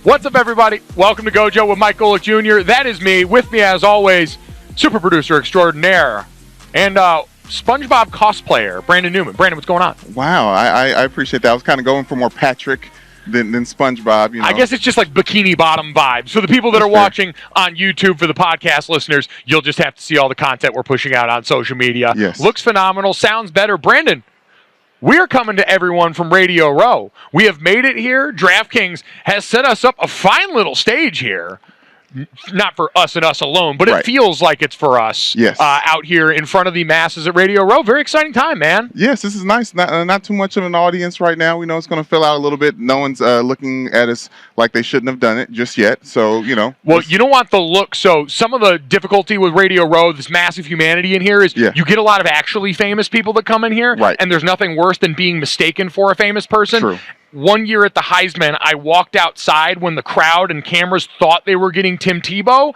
What's up, everybody? Welcome to Gojo with Mike Golick Jr. That is me. With me, as always, super producer extraordinaire and SpongeBob cosplayer, Brandon Newman. Brandon, what's going on? Wow, I appreciate that. I was kind of going for more Patrick than SpongeBob. You know? I guess it's just like Bikini Bottom vibes. So the people that are watching on YouTube, for the podcast listeners, you'll just have to see all the content we're pushing out on social media. Yes. Looks phenomenal. Sounds better. Brandon, we're coming to everyone from Radio Row. We have made it here. DraftKings has set us up a fine little stage here. Not for us and us alone, but it feels like it's for us out here in front of the masses at Radio Row. Very exciting time, man. Yes, this is nice. Not too much of an audience right now. We know it's going to fill out a little bit. No one's looking at us like they shouldn't have done it just yet. So, you know. Well, you don't want the look. So some of the difficulty with Radio Row, this massive humanity in here, is you get a lot of actually famous people that come in here. Right. And there's nothing worse than being mistaken for a famous person. True. One year at the Heisman, I walked outside when the crowd and cameras thought they were getting Tim Tebow.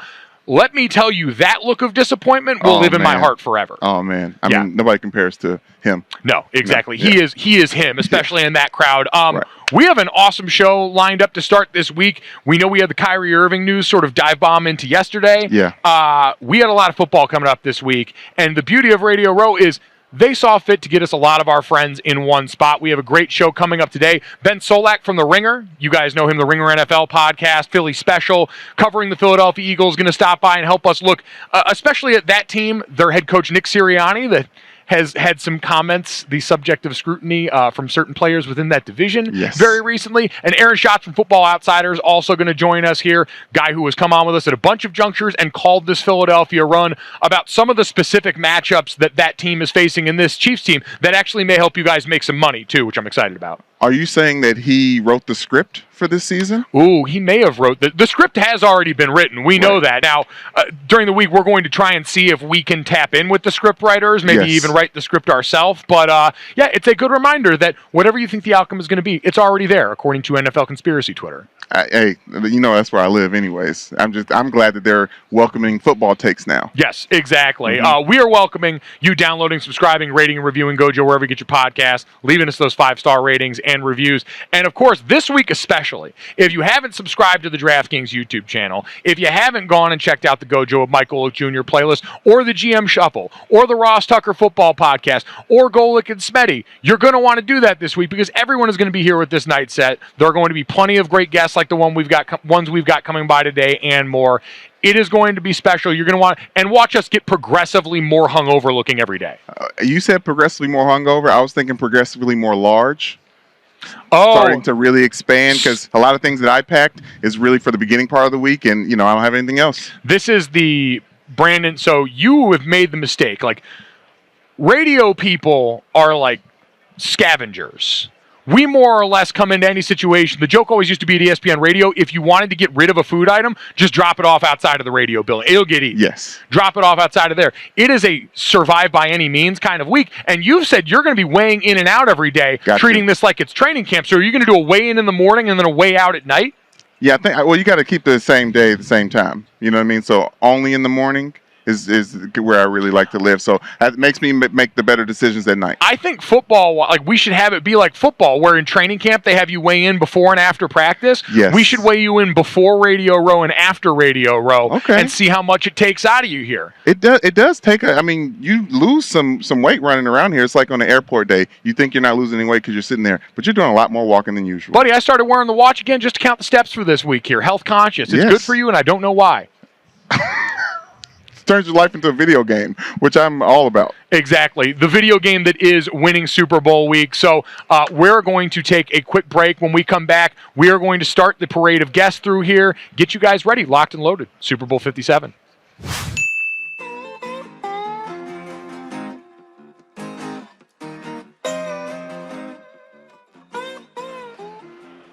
Let me tell you, that look of disappointment will live in my heart forever. Oh, man. I mean, nobody compares to him. No, exactly. No. He is him, especially in that crowd. Right. We have an awesome show lined up to start this week. We know we had the Kyrie Irving news sort of dive bomb into yesterday. Yeah. We had a lot of football coming up this week. And the beauty of Radio Row is they saw fit to get us a lot of our friends in one spot. We have a great show coming up today. Ben Solak from The Ringer. You guys know him, The Ringer NFL podcast, Philly Special, covering the Philadelphia Eagles, going to stop by and help us look, especially at that team, their head coach, Nick Sirianni, that has had some comments, the subject of scrutiny from certain players within that division very recently. And Aaron Schatz from Football Outsiders also going to join us here, guy who has come on with us at a bunch of junctures and called this Philadelphia run about some of the specific matchups that team is facing in this Chiefs team that actually may help you guys make some money too, which I'm excited about. Are you saying that he wrote the script for this season? Ooh, he may have wrote the script has already been written. We know that. Now, during the week, we're going to try and see if we can tap in with the script writers, maybe even write the script ourselves. But yeah, it's a good reminder that whatever you think the outcome is going to be, it's already there, according to NFL Conspiracy Twitter. Hey, you know that's where I live anyways. I'm glad that they're welcoming football takes now. Yes, exactly. We are welcoming you downloading, subscribing, rating, and reviewing Gojo wherever you get your podcast, leaving us those 5-star ratings and reviews. And of course, this week especially, if you haven't subscribed to the DraftKings YouTube channel, if you haven't gone and checked out the Gojo with Mike Golick Jr. playlist, or the GM Shuffle, or the Ross Tucker Football Podcast, or Golick and Smetty, you're going to want to do that this week because everyone is going to be here with this night set. There are going to be plenty of great guests like the ones we've got coming by today and more. It is going to be special. You're going to want and watch us get progressively more hungover looking every day. You said progressively more hungover. I was thinking progressively more large. Starting to really expand because a lot of things that I packed is really for the beginning part of the week, and I don't have anything else. This is the Brandon. So you have made the mistake. Like, radio people are like scavengers. We more or less come into any situation. The joke always used to be at ESPN Radio, if you wanted to get rid of a food item, just drop it off outside of the radio building. It'll get eaten. Yes. Drop it off outside of there. It is a survive by any means kind of week. And you've said you're going to be weighing in and out every day, treating this like it's training camp. So are you going to do a weigh-in in the morning and then a weigh out at night? Yeah, you got to keep the same day at the same time. You know what I mean? So only in the morning is where I really like to live. So that makes me make the better decisions at night. I think football, like we should have it be like football, where in training camp they have you weigh in before and after practice. Yes. We should weigh you in before Radio Row and after Radio Row and see how much it takes out of you here. It does take you lose some weight running around here. It's like on an airport day. You think you're not losing any weight because you're sitting there, but you're doing a lot more walking than usual. Buddy, I started wearing the watch again just to count the steps for this week here. Health conscious. It's good for you, and I don't know why. Turns your life into a video game, which I'm all about. Exactly. The video game that is winning Super Bowl week. So we're going to take a quick break. When we come back, we are going to start the parade of guests through here. Get you guys ready, locked and loaded. Super Bowl 57.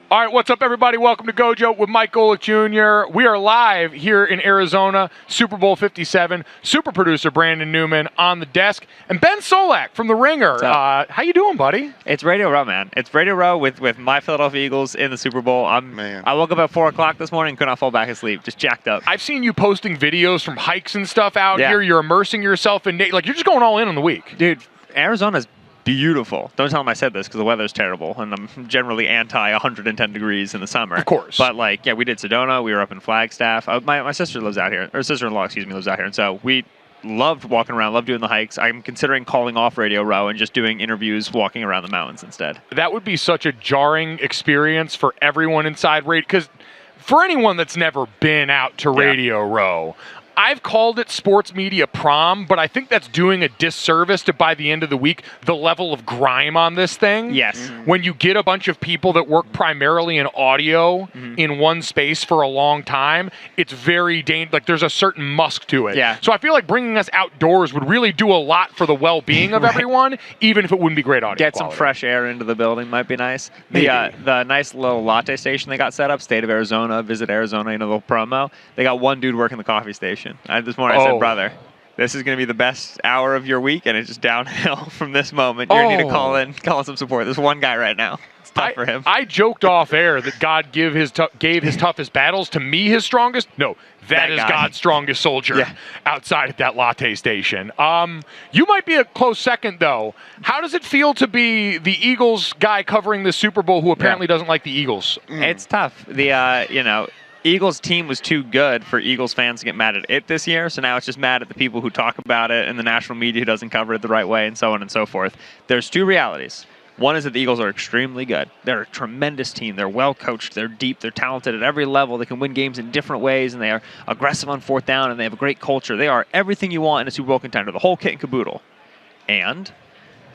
All right, what's up, everybody? Welcome to Gojo with Mike Golick Jr. We are live here in Arizona, Super Bowl 57. Super producer Brandon Newman on the desk, and Ben Solak from The Ringer. How you doing, buddy? It's Radio Row, man. It's Radio Row with my Philadelphia Eagles in the Super Bowl. I woke up at 4 o'clock this morning, could not fall back asleep, just jacked up. I've seen you posting videos from hikes and stuff out here. You're immersing yourself in, like, you're just going all in on the week. Dude, Arizona's beautiful. Don't tell them I said this because the weather's terrible, and I'm generally anti 110 degrees in the summer. Of course. But we did Sedona. We were up in Flagstaff. My sister lives out here, or sister-in-law, lives out here, and so we loved walking around, loved doing the hikes. I'm considering calling off Radio Row and just doing interviews walking around the mountains instead. That would be such a jarring experience for everyone inside radio, because for anyone that's never been out to Radio Row, I've called it sports media prom, but I think that's doing a disservice to, by the end of the week, the level of grime on this thing. Yes. When you get a bunch of people that work primarily in audio in one space for a long time, it's very dangerous. Like, there's a certain musk to it. Yeah. So I feel like bringing us outdoors would really do a lot for the well-being of everyone, even if it wouldn't be great audio Get quality. some fresh air into the building might be nice. The nice little latte station they got set up, State of Arizona, Visit Arizona, the little promo. They got one dude working the coffee station. This morning I said, brother, this is going to be the best hour of your week, and it's just downhill from this moment. You're going to need to call in some support. There's one guy right now. It's tough for him. I joked off air that God gave his toughest battles to me his strongest. No, that is God's strongest soldier outside at that latte station. You might be a close second, though. How does it feel to be the Eagles guy covering the Super Bowl who apparently doesn't like the Eagles? It's tough. Eagles team was too good for Eagles fans to get mad at it this year, so now it's just mad at the people who talk about it and the national media who doesn't cover it the right way, and so on and so forth. There's two realities. One is that the Eagles are extremely good. They're a tremendous team. They're well coached. They're deep. They're talented at every level. They can win games in different ways, and they are aggressive on fourth down, and they have a great culture. They are everything you want in a Super Bowl contender, the whole kit and caboodle. And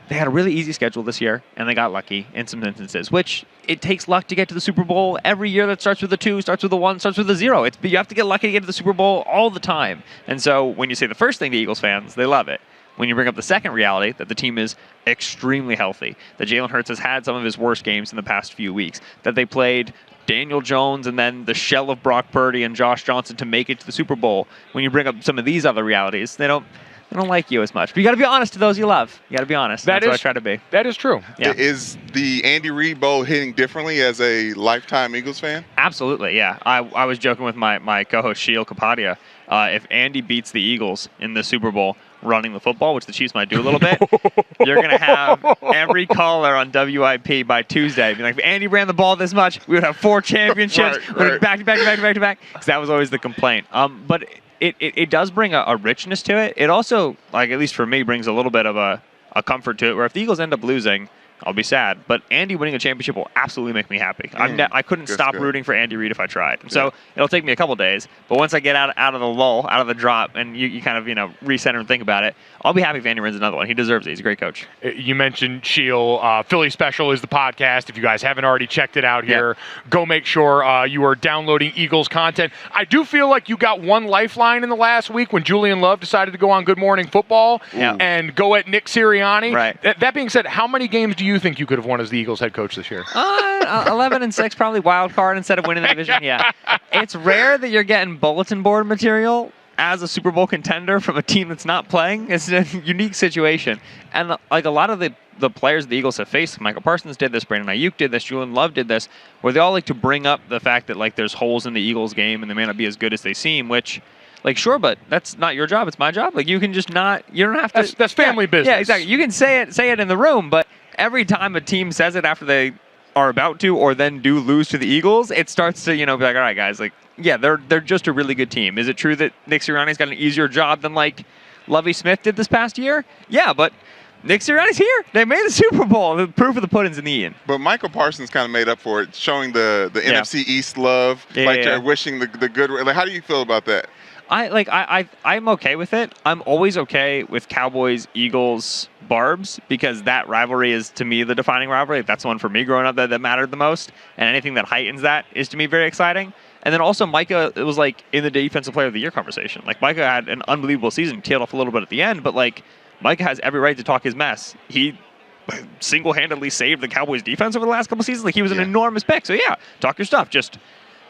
they had a really easy schedule this year, and they got lucky in some instances, which it takes luck to get to the Super Bowl. Every year that starts with a 2, starts with a 1, starts with a 0. You have to get lucky to get to the Super Bowl all the time. And so when you say the first thing to Eagles fans, they love it. When you bring up the second reality, that the team is extremely healthy, that Jalen Hurts has had some of his worst games in the past few weeks, that they played Daniel Jones and then the shell of Brock Purdy and Josh Johnson to make it to the Super Bowl. When you bring up some of these other realities, they don't like you as much. But you got to be honest to those you love. You got to be honest. That's what I try to be. That is true. Yeah. Is the Andy Reid Bowl hitting differently as a lifetime Eagles fan? Absolutely, yeah. I was joking with my co-host Sheil Kapadia. If Andy beats the Eagles in the Super Bowl running the football, which the Chiefs might do a little bit, you're going to have every caller on WIP by Tuesday be like, if Andy ran the ball this much, we would have 4 championships. Back to back. Because that was always the complaint. But it does bring a richness to it. It also, at least for me, brings a little bit of a comfort to it, where if the Eagles end up losing, I'll be sad. But Andy winning a championship will absolutely make me happy. I couldn't stop rooting for Andy Reid if I tried. So it'll take me a couple days. But once I get out of the lull, out of the drop, and you kind of recenter and think about it, I'll be happy if Andy wins another one. He deserves it. He's a great coach. You mentioned Sheil. Philly Special is the podcast. If you guys haven't already checked it out here, go make sure you are downloading Eagles content. I do feel like you got one lifeline in the last week when Julian Love decided to go on Good Morning Football and go at Nick Sirianni. Right. That being said, how many games do you think you could have won as the Eagles head coach this year? 11-6, probably wild card instead of winning the division. Yeah. It's rare that you're getting bulletin board material as a Super Bowl contender from a team that's not playing. It's a unique situation. And a lot of the players the Eagles have faced, Michael Parsons did this, Brandon Ayuk did this, Julian Love did this, where they all like to bring up the fact that there's holes in the Eagles game and they may not be as good as they seem, which sure, but that's not your job. It's my job. You can just not. You don't have to. That's family business. Yeah, exactly. You can say it in the room, but every time a team says it after they are about to, or then do lose to the Eagles, it starts to be like, all right, guys, they're just a really good team. Is it true that Nick Sirianni's got an easier job than Lovie Smith did this past year? Yeah, but Nick Sirianni's here. They made the Super Bowl. The proof of the pudding's in the eating. But Michael Parsons kind of made up for it, showing the NFC East love, wishing the good. How do you feel about that? I'm okay with it. I'm always okay with Cowboys, Eagles, Barbs, because that rivalry is, to me, the defining rivalry. That's the one for me growing up that mattered the most. And anything that heightens that is, to me, very exciting. And then also Micah, it was in the Defensive Player of the Year conversation. Micah had an unbelievable season, tailed off a little bit at the end, but Micah has every right to talk his mess. He single-handedly saved the Cowboys defense over the last couple seasons. He was an enormous pick. So talk your stuff. Just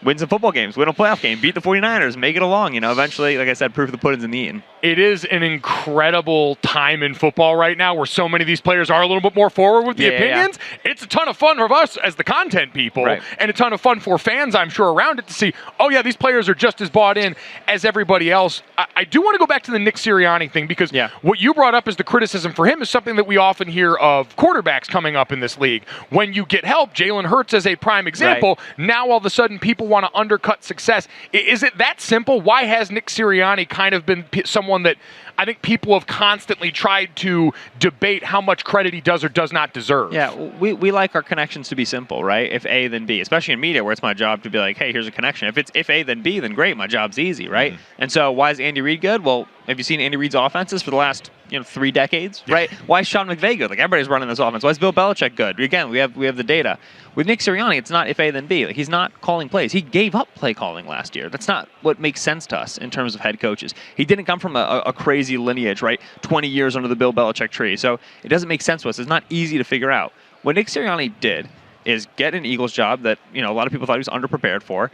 win some football games, win a playoff game, beat the 49ers, make it along. Eventually, like I said, proof of the pudding's in the eating. It is an incredible time in football right now where so many of these players are a little bit more forward with the opinions. Yeah. It's a ton of fun for us as the content people, and a ton of fun for fans, I'm sure, around it to see, oh, yeah, these players are just as bought in as everybody else. I do want to go back to the Nick Sirianni thing because what you brought up as the criticism for him is something that we often hear of quarterbacks coming up in this league. When you get help, Jalen Hurts as a prime example, now all of a sudden people want to undercut success. Is it that simple? Why has Nick Sirianni kind of been someone that I think people have constantly tried to debate how much credit he does or does not deserve? Yeah, we like our connections to be simple, right? If A, then B, especially in media where it's my job to be like, hey, here's a connection. If it's if A, then B, then great, my job's easy, right? And so why is Andy Reid good? Well, have you seen Andy Reid's offenses for the last 3 decades, right? Why is Sean McVay good? Like, everybody's running this offense. Why is Bill Belichick good? Again, we have the data. With Nick Sirianni, it's not if A, then B. Like, he's not calling plays. He gave up play calling last year. That's not what makes sense to us in terms of head coaches. He didn't come from a crazy lineage, right? 20 years under the Bill Belichick tree. So it doesn't make sense to us. It's not easy to figure out. What Nick Sirianni did is get an Eagles job that, a lot of people thought he was underprepared for.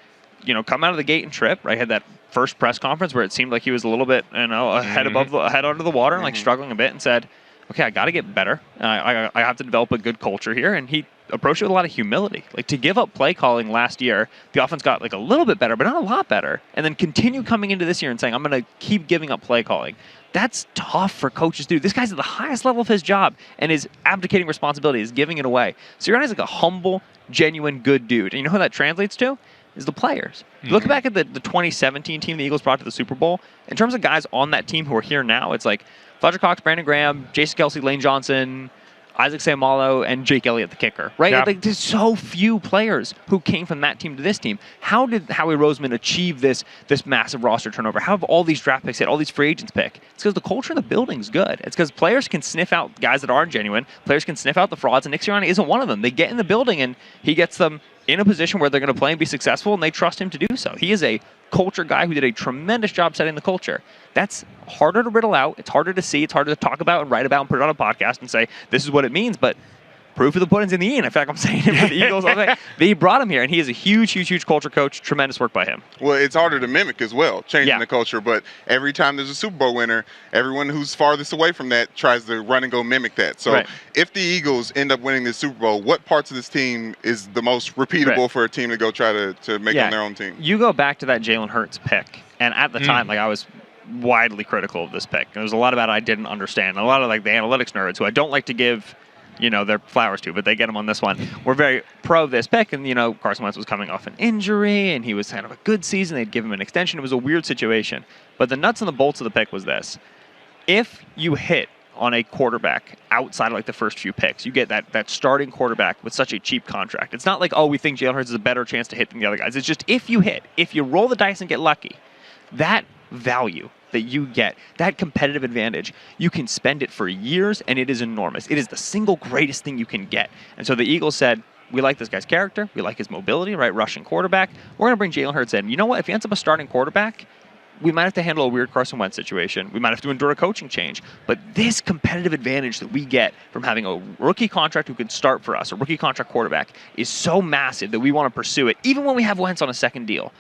Come out of the gate and trip, right? Had that first press conference where it seemed like he was a little bit, head under the water and like struggling a bit, and said, okay, I got to get better. I have to develop a good culture here. And he approached it with a lot of humility. Like, to give up play calling last year, the offense got like a little bit better, but not a lot better. And then continue coming into this year and saying, I'm going to keep giving up play calling. That's tough for coaches to do. This guy's at the highest level of his job and is abdicating responsibility, is giving it away. Sirianni's like a humble, genuine, good dude. And you know who that translates to? Is the players. Look back at the 2017 team the Eagles brought to the Super Bowl. In terms of guys on that team who are here now, it's like Fletcher Cox, Brandon Graham, Jason Kelsey, Lane Johnson, Isaac Seumalo, and Jake Elliott, the kicker, right? Yeah. Like, there's so few players who came from that team to this team. How did Howie Roseman achieve this massive roster turnover? How have all these draft picks hit, all these free agents pick? It's because the culture in the building's good. It's because players can sniff out guys that aren't genuine. Players can sniff out the frauds, and Nick Sirianni isn't one of them. They get in the building, and he gets them in a position where they're going to play and be successful, and they trust him to do so. He is a culture guy who did a tremendous job setting the culture. That's harder to riddle out. It's harder to see. It's harder to talk about and write about and put it on a podcast and say, this is what it means. But proof of the pudding's in the eating. In fact, I'm saying it for the Eagles. They brought him here, and he is a huge, huge, huge culture coach. Tremendous work by him. Well, it's harder to mimic as well, changing the culture. But every time there's a Super Bowl winner, everyone who's farthest away from that tries to run and go mimic that. So if the Eagles end up winning this Super Bowl, what parts of this team is the most repeatable for a team to go try to make on their own team? You go back to that Jalen Hurts pick, and at the time, I was widely critical of this pick. There was a lot about it I didn't understand. A lot of the analytics nerds who I don't like to give their flowers to, but they get them on this one. We're very pro this pick, and, Carson Wentz was coming off an injury, and he was kind of a good season. They'd give him an extension. It was a weird situation. But the nuts and the bolts of the pick was this. If you hit on a quarterback outside of the first few picks, you get that starting quarterback with such a cheap contract. It's not like, oh, we think Jalen Hurts has a better chance to hit than the other guys. It's just if you roll the dice and get lucky, that value that you get, that competitive advantage, you can spend it for years, and it is enormous. It is the single greatest thing you can get. And so the Eagles said, we like this guy's character, we like his mobility, right, rushing quarterback. We're going to bring Jalen Hurts in. You know what? If he ends up a starting quarterback, we might have to handle a weird Carson Wentz situation. We might have to endure a coaching change. But this competitive advantage that we get from having a rookie contract who can start for us, a rookie contract quarterback, is so massive that we want to pursue it, even when we have Wentz on a second deal.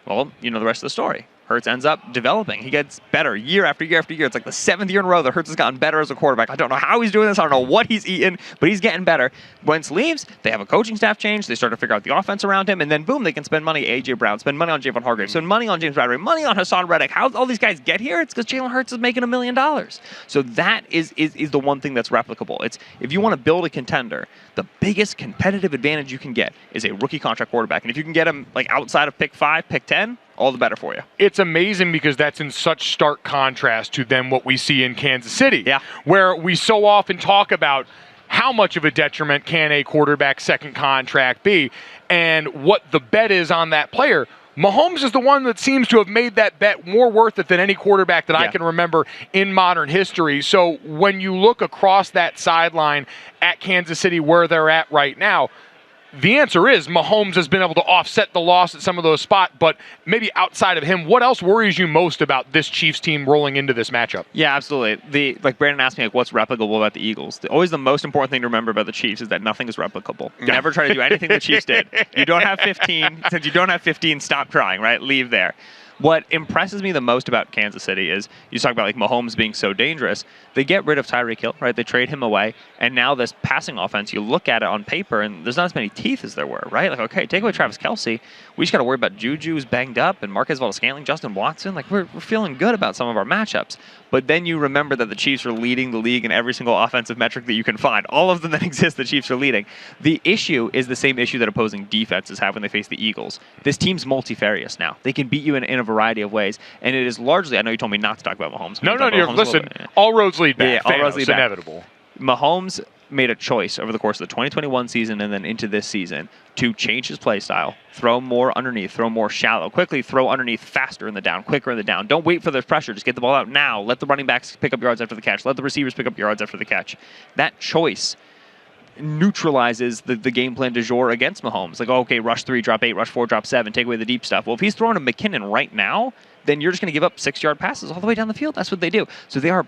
Well, you know the rest of the story. Hurts ends up developing. He gets better year after year after year. It's like the 7th year in a row that Hurts has gotten better as a quarterback. I don't know how he's doing this. I don't know what he's eating, but he's getting better. Wentz leaves. They have a coaching staff change. They start to figure out the offense around him, and then boom, they can spend money on A.J. Brown, spend money on Javon Hargrave, spend money on James Bradbury, money on Hassan Reddick. How all these guys get here? It's because Jalen Hurts is making $1 million. So that is the one thing that's replicable. It's if you want to build a contender, the biggest competitive advantage you can get is a rookie contract quarterback. And if you can get him outside of pick 5, pick 10, all the better for you. It's amazing because that's in such stark contrast to then what we see in Kansas City, where we so often talk about how much of a detriment can a quarterback's second contract be and what the bet is on that player. Mahomes is the one that seems to have made that bet more worth it than any quarterback that I can remember in modern history. So when you look across that sideline at Kansas City where they're at right now, the answer is Mahomes has been able to offset the loss at some of those spots, but maybe outside of him, what else worries you most about this Chiefs team rolling into this matchup? Yeah, absolutely. Brandon asked me, what's replicable about the Eagles? Always the most important thing to remember about the Chiefs is that nothing is replicable. Never try to do anything the Chiefs did. You don't have 15. Since you don't have 15, stop trying, right? Leave there. What impresses me the most about Kansas City is you talk about like Mahomes being so dangerous. They get rid of Tyreek Hill, right? They trade him away, and now this passing offense, you look at it on paper, and there's not as many teeth as there were, right? Like, okay, take away Travis Kelce, we just got to worry about Juju's banged up, and Marquez Valdes-Scantling, Justin Watson. Like, we're feeling good about some of our matchups. But then you remember that the Chiefs are leading the league in every single offensive metric that you can find. All of them that exist, the Chiefs are leading. The issue is the same issue that opposing defenses have when they face the Eagles. This team's multifarious now. They can beat you in a variety of ways, and it is largely, I know you told me not to talk about Mahomes. No, listen, all roads lead back. All roads lead back. Inevitable. Mahomes made a choice over the course of the 2021 season and then into this season to change his play style, throw more underneath, throw more shallow, quickly throw underneath faster in the down, quicker in the down. Don't wait for the pressure. Just get the ball out now. Let the running backs pick up yards after the catch. Let the receivers pick up yards after the catch. That choice neutralizes the game plan du jour against Mahomes. Like, okay, rush 3, drop 8, rush 4, drop 7, take away the deep stuff. Well, if he's throwing to McKinnon right now, then you're just going to give up 6-yard passes all the way down the field. That's what they do. So they are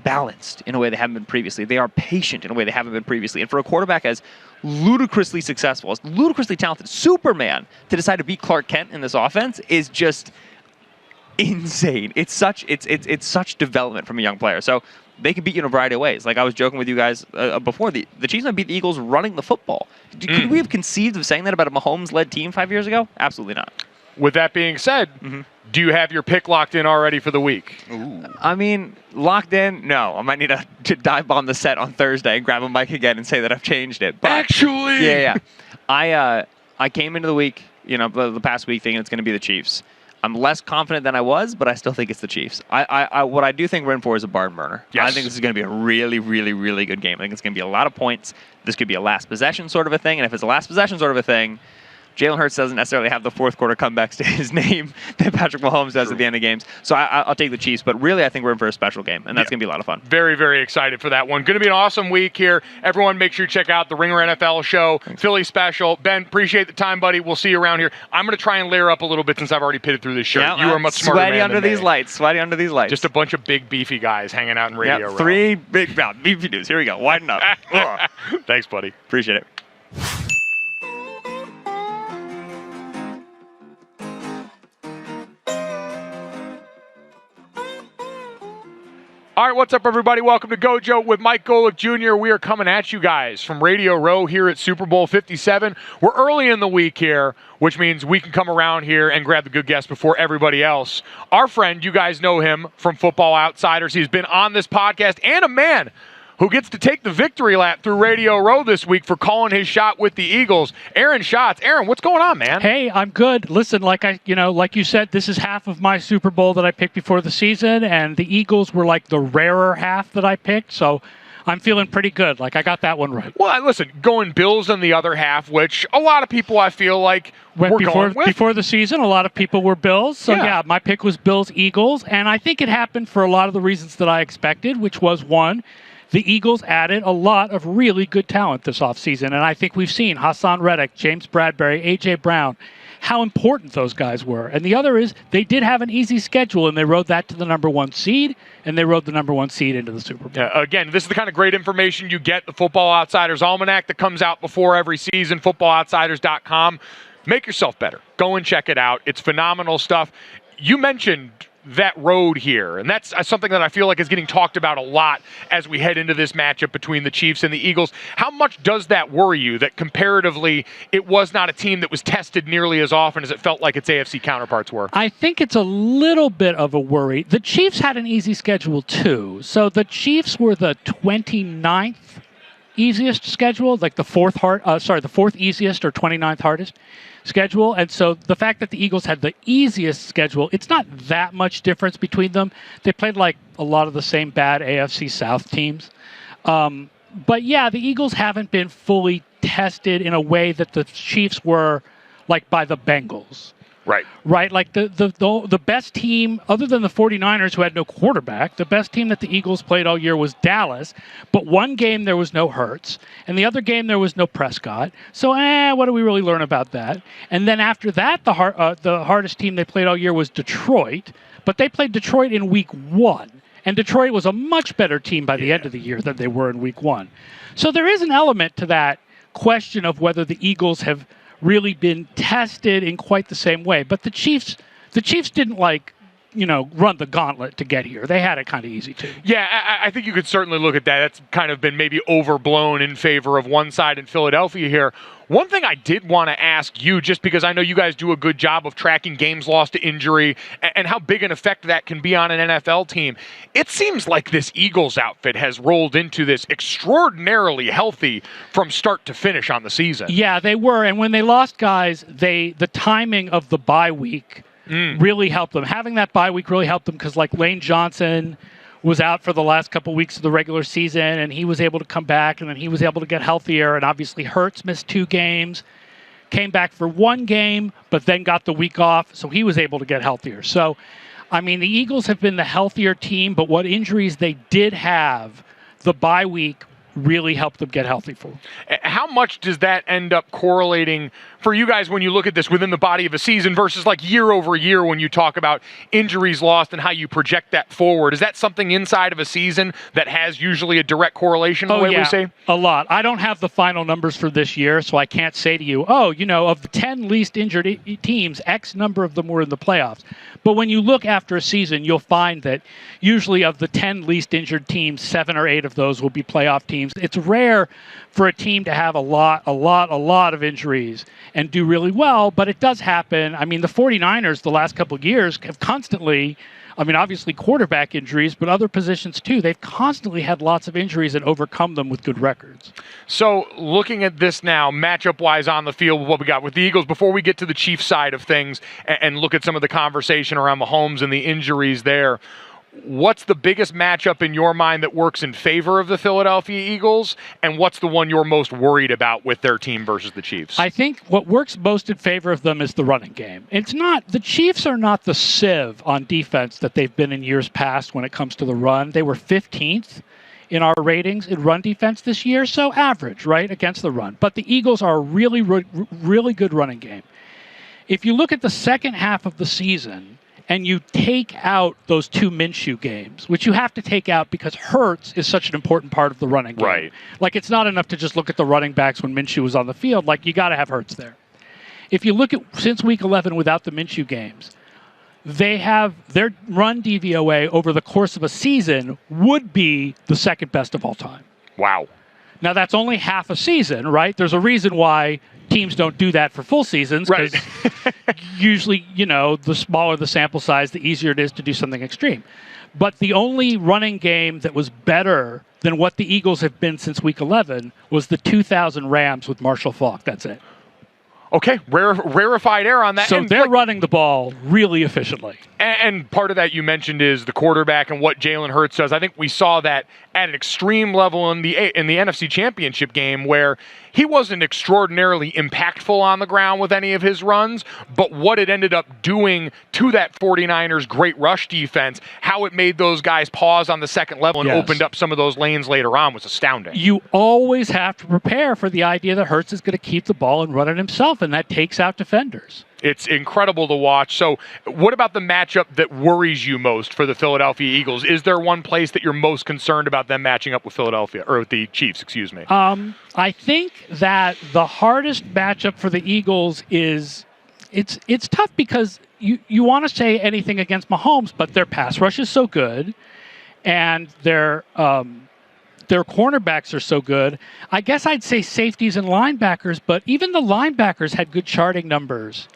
balanced in a way they haven't been previously. They are patient in a way they haven't been previously. And for a quarterback as ludicrously successful, as ludicrously talented, Superman, to decide to beat Clark Kent in this offense is just insane. It's such development from a young player. So they can beat you in a variety of ways. Like I was joking with you guys before, the Chiefs might beat the Eagles running the football. Could we have conceived of saying that about a Mahomes-led team 5 years ago? Absolutely not. With that being said, do you have your pick locked in already for the week? Ooh. I mean, locked in? No. I might need to dive on the set on Thursday and grab a mic again and say that I've changed it. But actually, yeah. I came into the week, the past week thinking it's going to be the Chiefs. I'm less confident than I was, but I still think it's the Chiefs. What I do think we're in for is a barn burner. Yes. I think this is going to be a really, really, really good game. I think it's going to be a lot of points. This could be a last possession sort of a thing, and if it's a last possession sort of a thing, Jalen Hurts doesn't necessarily have the fourth quarter comebacks to his name that Patrick Mahomes does at the end of games. So I'll take the Chiefs, but really I think we're in for a special game, and that's going to be a lot of fun. Very, very excited for that one. Going to be an awesome week here. Everyone make sure you check out the Ringer NFL show, Philly special. Ben, appreciate the time, buddy. We'll see you around here. I'm going to try and layer up a little bit since I've already pitted through this shirt. Yeah, you are much smarter sweaty man under than these me. lights. Sweaty under these lights. Just a bunch of big, beefy guys hanging out in Radio Row. 3 big beefy dudes. Here we go. Widen up. Thanks, buddy. Appreciate it. All right, what's up, everybody? Welcome to Gojo with Mike Golick Jr. We are coming at you guys from Radio Row here at Super Bowl 57. We're early in the week here, which means we can come around here and grab the good guests before everybody else. Our friend, you guys know him from Football Outsiders. He's been on this podcast, and a man who gets to take the victory lap through Radio Row this week for calling his shot with the Eagles. Aaron Schatz. Aaron, what's going on, man? Hey, I'm good. Listen, like you said, this is half of my Super Bowl that I picked before the season, and the Eagles were like the rarer half that I picked, so I'm feeling pretty good. Like, I got that one right. Well, listen, going Bills on the other half, which a lot of people I feel like were going with. Before the season, a lot of people were Bills. So, yeah, my pick was Bills-Eagles, and I think it happened for a lot of the reasons that I expected, which was, one, the Eagles added a lot of really good talent this offseason, and I think we've seen Hassan Reddick, James Bradbury, A.J. Brown, how important those guys were. And the other is they did have an easy schedule, and they rode that to the number 1 seed, and they rode the number 1 seed into the Super Bowl. Yeah, again, this is the kind of great information you get, the Football Outsiders Almanac that comes out before every season, footballoutsiders.com. Make yourself better. Go and check it out. It's phenomenal stuff. You mentioned that road here, and that's something that I feel like is getting talked about a lot as we head into this matchup between the Chiefs and the Eagles. How much does that worry you that comparatively it was not a team that was tested nearly as often as it felt like its AFC counterparts were? I think it's a little bit of a worry. The Chiefs had an easy schedule too. So the Chiefs were the 29th easiest schedule, like the fourth easiest or 29th hardest schedule. And so the fact that the Eagles had the easiest schedule, it's not that much difference between them. They played like a lot of the same bad AFC South teams. But yeah, the Eagles haven't been fully tested in a way that the Chiefs were like by the Bengals. Right. Like the best team, other than the 49ers who had no quarterback, the best team that the Eagles played all year was Dallas. But one game there was no Hurts, and the other game there was no Prescott. So, what do we really learn about that? And then after that, the hardest team they played all year was Detroit. But they played Detroit in week 1. And Detroit was a much better team by the end of the year than they were in week 1. So there is an element to that question of whether the Eagles have really been tested in quite the same way. But the Chiefs the Chiefs didn't run the gauntlet to get here. They had it kind of easy too. Yeah, I think you could certainly look at that. That's kind of been maybe overblown in favor of one side in Philadelphia here. One thing I did want to ask you, just because I know you guys do a good job of tracking games lost to injury and how big an effect that can be on an NFL team, it seems like this Eagles outfit has rolled into this extraordinarily healthy from start to finish on the season. Yeah, they were. And when they lost guys, the timing of the bye week really helped them. Having that bye week really helped them because Lane Johnson was out for the last couple weeks of the regular season, and he was able to come back, and then he was able to get healthier. And obviously Hurts missed 2 games, came back for 1 game, but then got the week off, so he was able to get healthier. So, I mean, the Eagles have been the healthier team, but what injuries they did have, the bye week really helped them get healthy for. How much does that end up correlating for you guys when you look at this within the body of a season versus year over year when you talk about injuries lost and how you project that forward? Is that something inside of a season that has usually a direct correlation the way we say? A lot. I don't have the final numbers for this year, so I can't say to you, of the 10 least injured teams, X number of them were in the playoffs. But when you look after a season, you'll find that usually of the 10 least injured teams, 7 or 8 of those will be playoff teams. It's rare for a team to have a lot of injuries and do really well, but it does happen. I mean, the 49ers the last couple of years have constantly, obviously quarterback injuries, but other positions too. They've constantly had lots of injuries and overcome them with good records. So looking at this now, matchup-wise on the field, what we got with the Eagles, before we get to the Chiefs side of things and look at some of the conversation around Mahomes and the injuries there, what's the biggest matchup in your mind that works in favor of the Philadelphia Eagles, and what's the one you're most worried about with their team versus the Chiefs? I think what works most in favor of them is the running game. The Chiefs are not the sieve on defense that they've been in years past when it comes to the run. They were 15th in our ratings in run defense this year, so average, right, against the run. But the Eagles are a really, really good running game. If you look at the second half of the season, and you take out those 2 Minshew games, which you have to take out because Hurts is such an important part of the running game. Right. It's not enough to just look at the running backs when Minshew was on the field. You got to have Hurts there. If you look at since Week 11 without the Minshew games, they have their run DVOA over the course of a season would be the second best of all time. Wow. Now, that's only half a season, right? There's a reason why teams don't do that for full seasons, because usually, the smaller the sample size, the easier it is to do something extreme. But the only running game that was better than what the Eagles have been since Week 11 was the 2000 Rams with Marshall Faulk. That's it. Okay, rarefied air on that. So they're running the ball really efficiently. And part of that you mentioned is the quarterback and what Jalen Hurts does. I think we saw that at an extreme level in the NFC Championship game where he wasn't extraordinarily impactful on the ground with any of his runs, but what it ended up doing to that 49ers great rush defense, how it made those guys pause on the second level and opened up some of those lanes later on was astounding. You always have to prepare for the idea that Hurts is going to keep the ball and run it himself, and that takes out defenders. It's incredible to watch. So what about the matchup that worries you most for the Philadelphia Eagles? Is there one place that you're most concerned about them matching up with Philadelphia, or with the Chiefs, excuse me? I think that the hardest matchup for the Eagles is it's tough because you want to say anything against Mahomes, but their pass rush is so good, and their cornerbacks are so good. I guess I'd say safeties and linebackers, but even the linebackers had good charting numbers.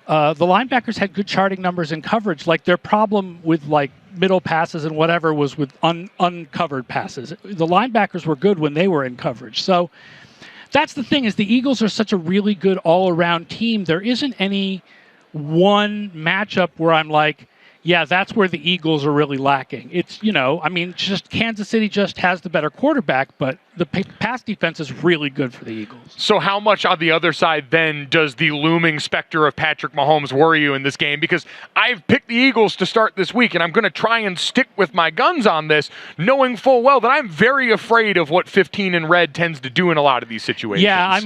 The linebackers had good charting numbers in coverage. Their problem with middle passes and whatever was with uncovered passes. The linebackers were good when they were in coverage. So that's the thing, is the Eagles are such a really good all-around team. There isn't any one matchup where I'm like, yeah, that's where the Eagles are really lacking. It's, just Kansas City just has the better quarterback, but the pass defense is really good for the Eagles. So how much on the other side then does the looming specter of Patrick Mahomes worry you in this game? Because I've picked the Eagles to start this week, and I'm going to try and stick with my guns on this, knowing full well that I'm very afraid of what 15 in red tends to do in a lot of these situations. Yeah,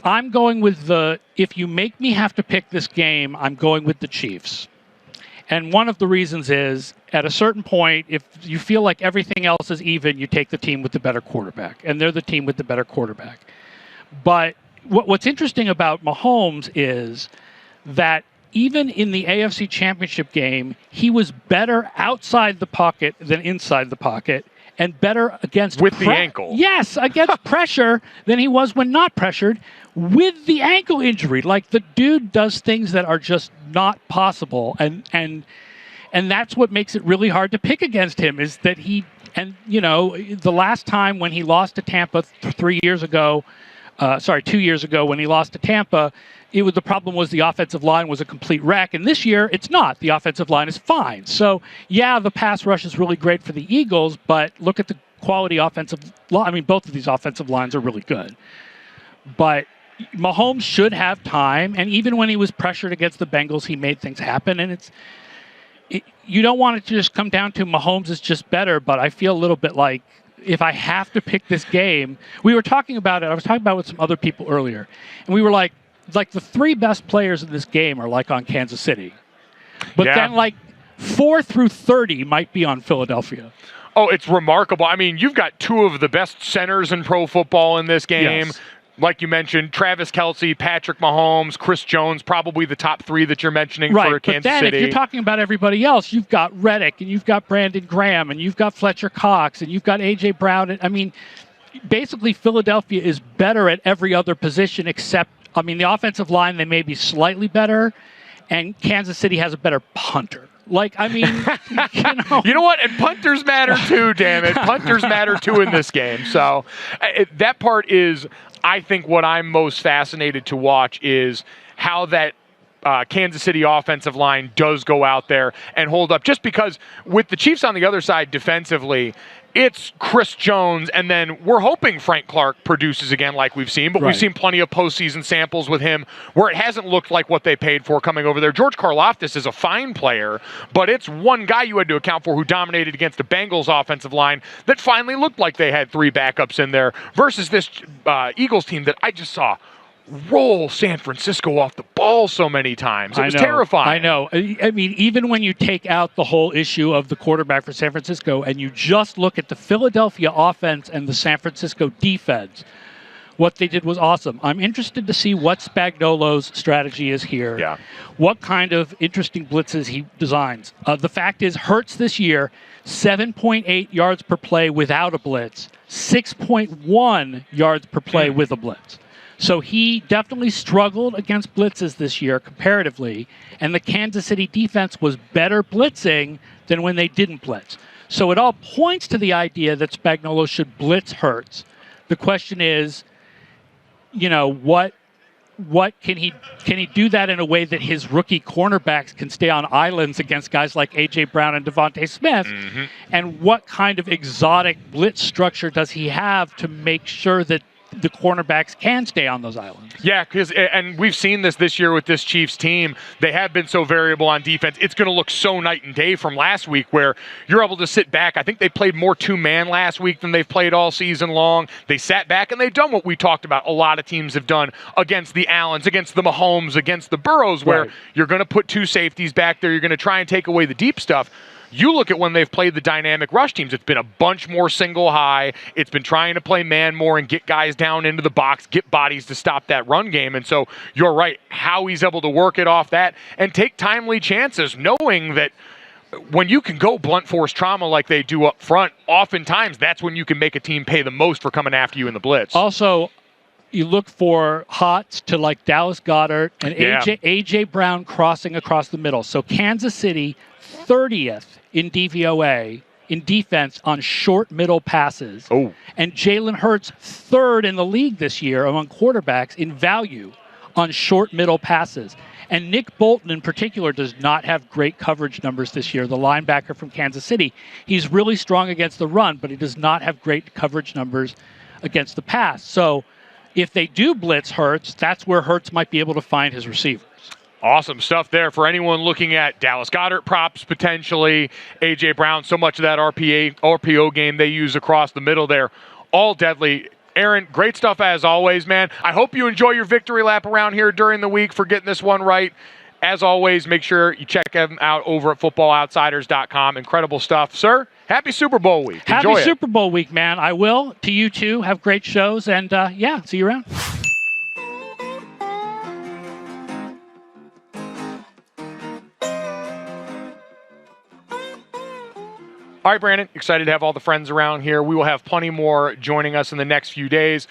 I'm going with if you make me have to pick this game, I'm going with the Chiefs. And one of the reasons is, at a certain point, if you feel like everything else is even, you take the team with the better quarterback. And they're the team with the better quarterback. But what's interesting about Mahomes is that even in the AFC Championship game, he was better outside the pocket than inside the pocket, and better against with the ankle. Yes, against pressure than he was when not pressured with the ankle injury. Like, the dude does things that are just not possible, and that's what makes it really hard to pick against him, is that he, and you know, the last time when he lost to Tampa 2 years ago when he lost to Tampa, the problem was the offensive line was a complete wreck, and this year it's not. The offensive line is fine. So, yeah, the pass rush is really great for the Eagles, but look at the quality offensive line. I mean, both of these offensive lines are really good. But Mahomes should have time, and even when he was pressured against the Bengals, he made things happen, and you don't want it to just come down to Mahomes is just better, but I feel a little bit like, if I have to pick this game, we were talking about it. I was talking about it with some other people earlier, and we were like the three best players in this game are like on Kansas City, but then like 4 through 30 might be on Philadelphia. Oh, it's remarkable. I mean, you've got two of the best centers in pro football in this game. Yes. Like you mentioned, Travis Kelce, Patrick Mahomes, Chris Jones, probably the top three that you're mentioning for Kansas City. City. If you're talking about everybody else, you've got Reddick, and you've got Brandon Graham, and you've got Fletcher Cox, and you've got A.J. Brown. I mean, basically, Philadelphia is better at every other position except, I mean, the offensive line, they may be slightly better, and Kansas City has a better punter. Like, I mean, You know what? And punters matter too, damn it. Punters matter too in this game. So that part is, I think, what I'm most fascinated to watch is how that Kansas City offensive line does go out there and hold up. Just because with the Chiefs on the other side defensively, it's Chris Jones, and then we're hoping Frank Clark produces again like we've seen, but we've seen plenty of postseason samples with him where it hasn't looked like what they paid for coming over there. George Karlaftis is a fine player, but it's one guy you had to account for who dominated against the Bengals offensive line that finally looked like they had three backups in there versus this Eagles team that I just saw roll San Francisco off the ball so many times. It was terrifying. I know. I mean, even when you take out the whole issue of the quarterback for San Francisco and you just look at the Philadelphia offense and the San Francisco defense, what they did was awesome. I'm interested to see what Spagnuolo's strategy is here. Yeah. What kind of interesting blitzes he designs. The fact is, Hurts this year, 7.8 yards per play without a blitz, 6.1 yards per play with a blitz. So he definitely struggled against blitzes this year comparatively, and the Kansas City defense was better blitzing than when they didn't blitz. So it all points to the idea that Spagnuolo should blitz Hurts. The question is, you know, what can he do that in a way that his rookie cornerbacks can stay on islands against guys like A.J. Brown and Devontae Smith? Mm-hmm. And what kind of exotic blitz structure does he have to make sure that the cornerbacks can stay on those islands? Yeah, and we've seen this year with this Chiefs team. They have been so variable on defense. It's going to look so night and day from last week where you're able to sit back. I think they played more two-man last week than they've played all season long. They sat back and they've done what we talked about. A lot of teams have done against the Allens, against the Mahomes, against the Burrows, where you're going to put two safeties back there. You're going to try and take away the deep stuff. You look at when they've played the dynamic rush teams, it's been a bunch more single high. It's been trying to play man more and get guys down into the box, get bodies to stop that run game. And so you're right, how he's able to work it off that and take timely chances, knowing that when you can go blunt force trauma like they do up front, oftentimes that's when you can make a team pay the most for coming after you in the blitz. Also, you look for hots to like Dallas Goedert and A.J. Brown crossing across the middle. So Kansas City, 30th in DVOA in defense on short middle passes. Oh. And Jalen Hurts, 3rd in the league this year among quarterbacks in value on short middle passes. And Nick Bolton in particular does not have great coverage numbers this year, the linebacker from Kansas City. He's really strong against the run, but he does not have great coverage numbers against the pass. So if they do blitz Hurts, that's where Hurts might be able to find his receivers. Awesome stuff there for anyone looking at Dallas Goedert props potentially, A.J. Brown, so much of that RPO game they use across the middle there. All deadly. Aaron, great stuff as always, man. I hope you enjoy your victory lap around here during the week for getting this one right. As always, make sure you check them out over at footballoutsiders.com. Incredible stuff. Sir, happy Super Bowl week. Enjoy Happy Super Bowl week, man. I will. To you too. Have great shows. And, see you around. All right, Brandon, excited to have all the friends around here. We will have plenty more joining us in the next few days.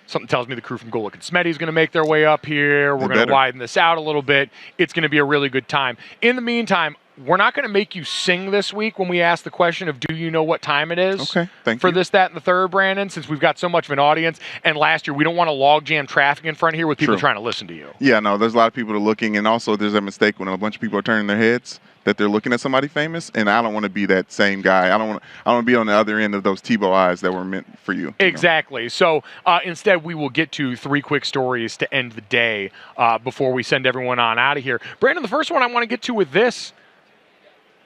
Something tells me the crew from Gojo and Smetty is going to make their way up here. We're going to widen this out a little bit. It's going to be a really good time. In the meantime, we're not going to make you sing this week when we ask the question of, do you know what time it is? Okay, thank you. For this, that, and the third, Brandon, since we've got so much of an audience. And last year, we don't want to log jam traffic in front here with people trying to listen to you. Yeah, no, there's a lot of people that are looking. And also, there's a mistake when a bunch of people are turning their heads that they're looking at somebody famous. And I don't want to be that same guy. I don't want to be on the other end of those Tebow eyes that were meant for you. Exactly. So instead, we will get to 3 quick stories to end the day before we send everyone on out of here. Brandon, the first one I want to get to with this.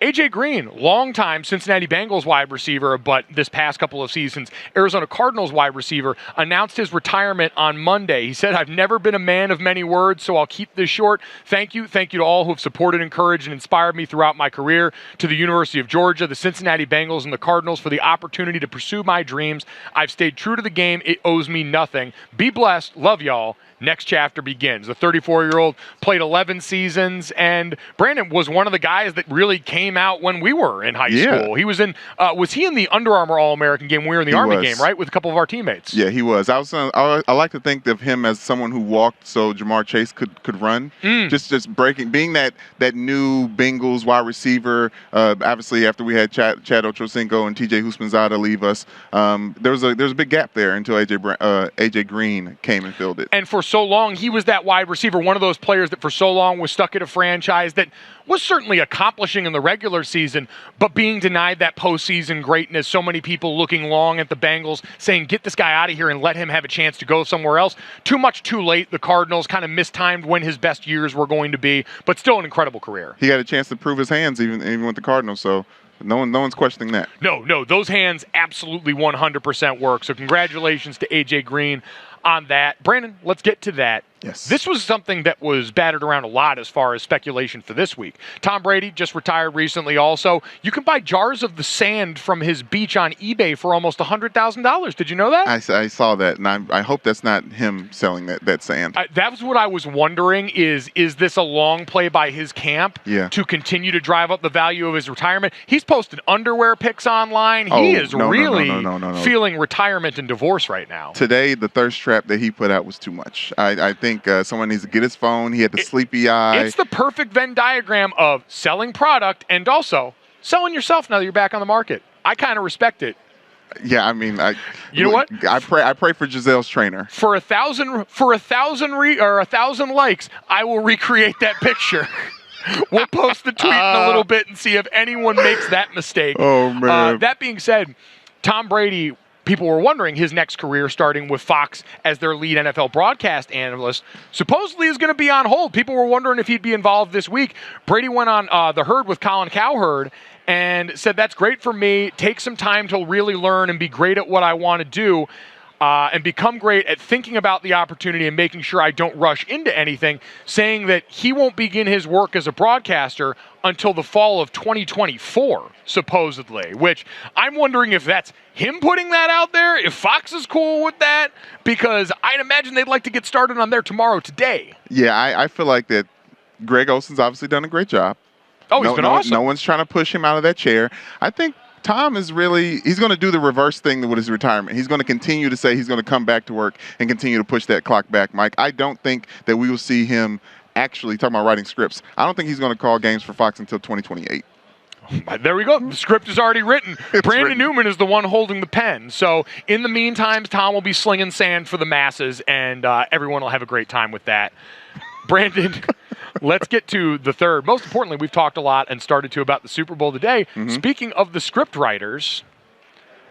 A.J. Green, longtime Cincinnati Bengals wide receiver, but this past couple of seasons, Arizona Cardinals wide receiver, announced his retirement on Monday. He said, "I've never been a man of many words, so I'll keep this short. Thank you. Thank you to all who have supported, encouraged, and inspired me throughout my career. To the University of Georgia, the Cincinnati Bengals, and the Cardinals for the opportunity to pursue my dreams. I've stayed true to the game. It owes me nothing. Be blessed. Love y'all. Next chapter begins." The 34-year-old played 11 seasons, and Brandon was one of the guys that really came out when we were in high school. He was in. Was he in the Under Armour All-American game? We were in the Army game, right, with a couple of our teammates. Yeah, he was. I like to think of him as someone who walked so Jamar Chase could run. Just breaking, being that new Bengals wide receiver. Obviously, after we had Chad Ochocinco and T.J. Husmanzada leave us, there was a big gap there until A.J. Green came and filled it. And for so long, he was that wide receiver, one of those players that for so long was stuck at a franchise that was certainly accomplishing in the regular season, but being denied that postseason greatness. So many people looking long at the Bengals, saying, get this guy out of here and let him have a chance to go somewhere else. Too much too late. The Cardinals kind of mistimed when his best years were going to be, but still an incredible career. He got a chance to prove his hands even with the Cardinals, so no one's questioning that. No, those hands absolutely 100% work. So congratulations to A.J. Green on that. Brandon, let's get to that. Yes. This was something that was battered around a lot as far as speculation for this week. Tom Brady just retired recently also. You can buy jars of the sand from his beach on eBay for almost $100,000. Did you know that? I saw that, and I hope that's not him selling that sand. That was what I was wondering, is this a long play by his camp to continue to drive up the value of his retirement? He's posted underwear pics online. He is really feeling retirement and divorce right now. Today, the thirst trap that he put out was too much. I think someone needs to get his phone. He had the sleepy eye. It's the perfect Venn diagram of selling product and also selling yourself now that you're back on the market. I kind of respect it. Yeah, I mean, you know what? I pray for Giselle's trainer. For 1,000 likes, I will recreate that picture. We'll post the tweet in a little bit and see if anyone makes that mistake. Oh man. That being said, Tom Brady, people were wondering his next career, starting with Fox as their lead NFL broadcast analyst, supposedly is going to be on hold. People were wondering if he'd be involved this week. Brady went on The Herd with Colin Cowherd and said, "That's great for me. Take some time to really learn and be great at what I want to do. And become great at thinking about the opportunity and making sure I don't rush into anything," saying that he won't begin his work as a broadcaster until the fall of 2024, supposedly, which I'm wondering if that's him putting that out there, if Fox is cool with that, because I'd imagine they'd like to get started on their tomorrow today. Yeah, I feel like that Greg Olson's obviously done a great job. Oh, he's been awesome. No one's trying to push him out of that chair. I think Tom is he's going to do the reverse thing with his retirement. He's going to continue to say he's going to come back to work and continue to push that clock back, Mike. I don't think that we will see him actually, talking about writing scripts, I don't think he's going to call games for Fox until 2028. There we go. The script is already written. Brandon Newman is the one holding the pen. So in the meantime, Tom will be slinging sand for the masses, and everyone will have a great time with that. Brandon, let's get to the third. Most importantly, we've talked a lot and started to about the Super Bowl today. Speaking of the script writers,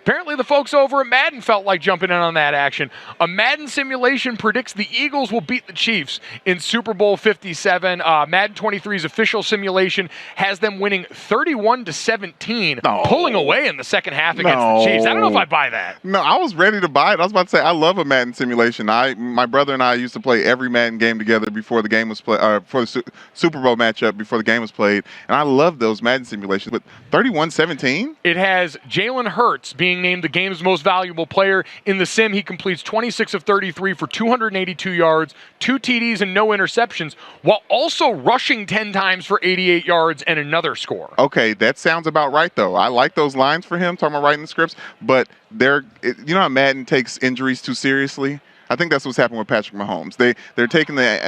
apparently the folks over at Madden felt like jumping in on that action. A Madden simulation predicts the Eagles will beat the Chiefs in Super Bowl 57. Madden 23's official simulation has them winning 31-17, pulling away in the second half against the Chiefs. I don't know if I buy that. No, I was ready to buy it. I was about to say, I love a Madden simulation. My brother and I used to play every Madden game together before the game was played, for the Super Bowl matchup before the game was played, and I love those Madden simulations. But 31-17? It has Jalen Hurts being being named the game's most valuable player. In the sim, he completes 26 of 33 for 282 yards, 2 TDs, and no interceptions, while also rushing 10 times for 88 yards and another score. Okay, that sounds about right, though. I like those lines for him, talking about writing the scripts, but you know how Madden takes injuries too seriously? I think that's what's happening with Patrick Mahomes. They're taking the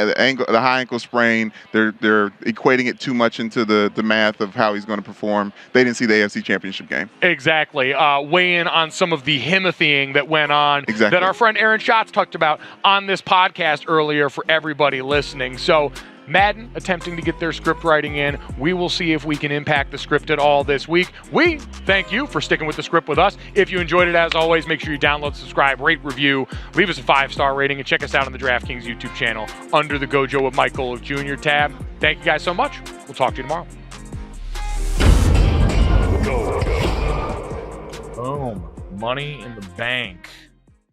high ankle sprain. They're equating it too much into the math of how he's going to perform. They didn't see the AFC Championship game. Exactly. Weigh in on some of the himothying that went on that our friend Aaron Schatz talked about on this podcast earlier for everybody listening. So Madden attempting to get their script writing in. We will see if we can impact the script at all this week. We thank you for sticking with the script with us. If you enjoyed it, as always, make sure you download, subscribe, rate, review, leave us a 5-star rating, and check us out on the DraftKings YouTube channel under the Gojo with Mike Golick Jr. tab. Thank you guys so much. We'll talk to you tomorrow. Boom. Money in the bank.